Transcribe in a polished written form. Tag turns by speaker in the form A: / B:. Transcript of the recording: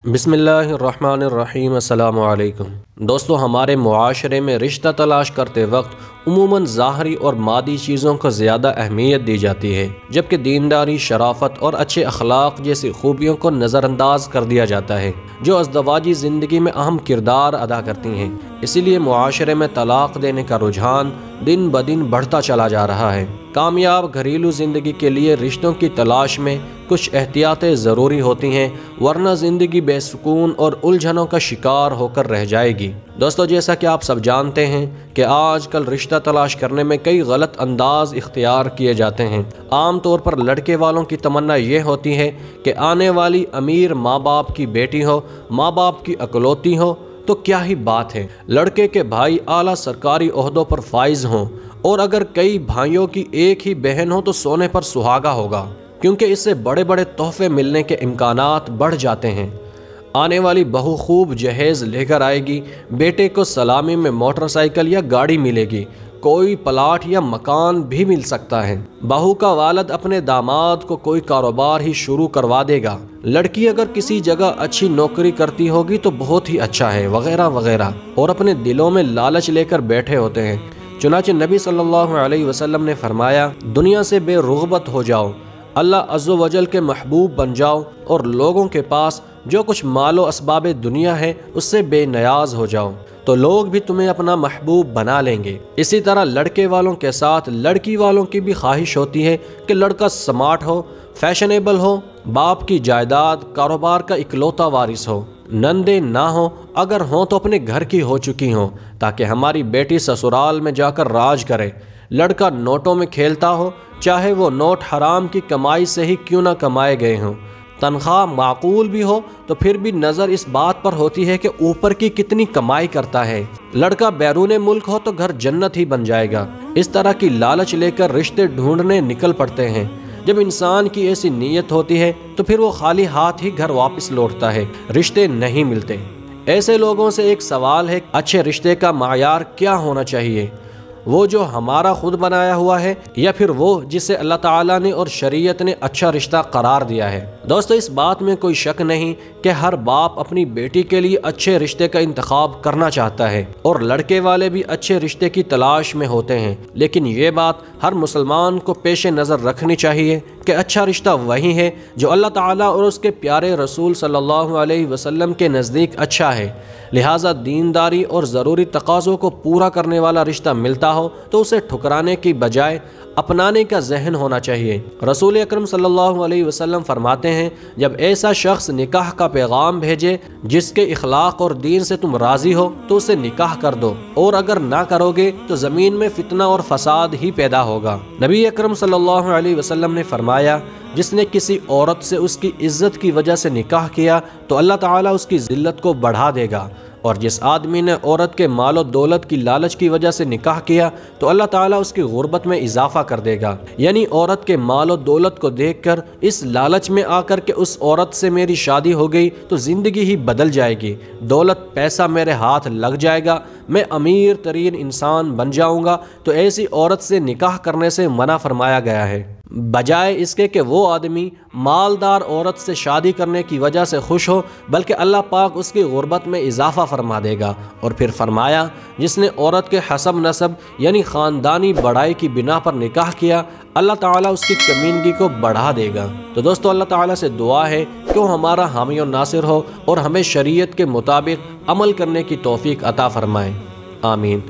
A: بسم اللہ الرحمن الرحیم۔ السلام علیکم دوستو، ہمارے معاشرے میں رشتہ تلاش کرتے وقت عموماً ظاہری اور مادی چیزوں کو زیادہ اہمیت دی جاتی ہے، جبکہ دینداری، شرافت اور اچھے اخلاق جیسی خوبیوں کو نظر انداز کر دیا جاتا ہے، جو ازدواجی زندگی میں اہم کردار ادا کرتی ہیں۔ اسی لیے معاشرے میں طلاق دینے کا رجحان دن بدن بڑھتا چلا جا رہا ہے۔ کامیاب گھریلو زندگی کے لیے رشتوں کی تلاش میں کچھ احتیاطیں ضروری ہوتی ہیں، ورنہ زندگی بے سکون اور الجھنوں کا شکار ہو کر رہ جائے گی۔ دوستو، جیسا کہ آپ سب جانتے ہیں کہ آج کل رشتہ تلاش کرنے میں کئی غلط انداز اختیار کیے جاتے ہیں۔ عام طور پر لڑکے والوں کی تمنا یہ ہوتی ہے کہ آنے والی امیر ماں باپ کی بیٹی ہو، ماں باپ کی اکلوتی ہو تو کیا ہی بات ہے، لڑکے کے بھائی اعلیٰ سرکاری عہدوں پر فائز ہوں، اور اگر کئی بھائیوں کی ایک ہی بہن ہو تو سونے پر سہاگا ہوگا، کیونکہ اس سے بڑے بڑے تحفے ملنے کے امکانات بڑھ جاتے ہیں۔ آنے والی بہو خوب جہیز لے کر آئے گی، بیٹے کو سلامی میں موٹر سائیکل یا گاڑی ملے گی، کوئی پلاٹ یا مکان بھی مل سکتا ہے، بہو کا والد اپنے داماد کو کوئی کاروبار ہی شروع کروا دے گا، لڑکی اگر کسی جگہ اچھی نوکری کرتی ہوگی تو بہت ہی اچھا ہے، وغیرہ وغیرہ، اور اپنے دلوں میں لالچ لے کر بیٹھے ہوتے ہیں۔ چنانچہ نبی صلی اللہ علیہ وسلم نے فرمایا، دنیا سے بے رغبت ہو جاؤ، اللہ عز و جل کے محبوب بن جاؤ، اور لوگوں کے پاس جو کچھ مال و اسباب دنیا ہے اس سے بے نیاز ہو جاؤ، تو لوگ بھی تمہیں اپنا محبوب بنا لیں گے۔ اسی طرح لڑکے والوں کے ساتھ لڑکی والوں کی بھی خواہش ہوتی ہے کہ لڑکا سمارٹ ہو، فیشنیبل ہو، باپ کی جائیداد، کاروبار کا اکلوتا وارث ہو، نندے نہ ہوں، اگر ہوں تو اپنے گھر کی ہو چکی ہوں، تاکہ ہماری بیٹی سسرال میں جا کر راج کرے۔ لڑکا نوٹوں میں کھیلتا ہو، چاہے وہ نوٹ حرام کی کمائی سے ہی کیوں نہ کمائے گئے ہوں، تنخواہ معقول بھی ہو تو پھر بھی نظر اس بات پر ہوتی ہے کہ اوپر کی کتنی کمائی کرتا ہے۔ لڑکا بیرون ملک ہو تو گھر جنت ہی بن جائے گا۔ اس طرح کی لالچ لے کر رشتے ڈھونڈنے نکل پڑتے ہیں۔ جب انسان کی ایسی نیت ہوتی ہے تو پھر وہ خالی ہاتھ ہی گھر واپس لوٹتا ہے، رشتے نہیں ملتے۔ ایسے لوگوں سے ایک سوال ہے، اچھے رشتے کا معیار کیا ہونا چاہیے؟ وہ جو ہمارا خود بنایا ہوا ہے، یا پھر وہ جسے اللہ تعالیٰ نے اور شریعت نے اچھا رشتہ قرار دیا ہے؟ دوستو، اس بات میں کوئی شک نہیں کہ ہر باپ اپنی بیٹی کے لیے اچھے رشتے کا انتخاب کرنا چاہتا ہے، اور لڑکے والے بھی اچھے رشتے کی تلاش میں ہوتے ہیں، لیکن یہ بات ہر مسلمان کو پیش نظر رکھنی چاہیے کہ اچھا رشتہ وہی ہے جو اللہ تعالیٰ اور اس کے پیارے رسول صلی اللہ علیہ وسلم کے نزدیک اچھا ہے۔ لہٰذا دینداری اور ضروری تقاضوں کو پورا کرنے والا رشتہ ملتا ہو تو اسے ٹھکرانے کی بجائے اپنانے کا ذہن ہونا چاہیے۔ رسول اکرم صلی اللہ علیہ وسلم فرماتے ہیں، جب ایسا شخص نکاح کا پیغام بھیجے جس کے اخلاق اور دین سے تم راضی ہو تو اسے نکاح کر دو، اور اگر نہ کرو گے تو زمین میں فتنہ اور فساد ہی پیدا ہوگا۔ نبی اکرم صلی اللہ علیہ وسلم نے فرمایا، جس نے کسی عورت سے اس کی عزت کی وجہ سے نکاح کیا تو اللہ تعالیٰ اس کی ذلت کو بڑھا دے گا، اور جس آدمی نے عورت کے مال و دولت کی لالچ کی وجہ سے نکاح کیا تو اللہ تعالیٰ اس کی غربت میں اضافہ کر دے گا۔ یعنی عورت کے مال و دولت کو دیکھ کر اس لالچ میں آ کر کہ اس عورت سے میری شادی ہو گئی تو زندگی ہی بدل جائے گی، دولت پیسہ میرے ہاتھ لگ جائے گا، میں امیر ترین انسان بن جاؤں گا، تو ایسی عورت سے نکاح کرنے سے منع فرمایا گیا ہے، بجائے اس کے کہ وہ آدمی مالدار عورت سے شادی کرنے کی وجہ سے خوش ہو، بلکہ اللہ پاک اس کی غربت میں اضافہ فرما دے گا۔ اور پھر فرمایا، جس نے عورت کے حسب نسب یعنی خاندانی بڑائی کی بنا پر نکاح کیا، اللہ تعالیٰ اس کی کمینگی کو بڑھا دے گا۔ تو دوستو، اللہ تعالیٰ سے دعا ہے کہ وہ ہمارا حامی و ناصر ہو اور ہمیں شریعت کے مطابق عمل کرنے کی توفیق عطا فرمائے، آمین۔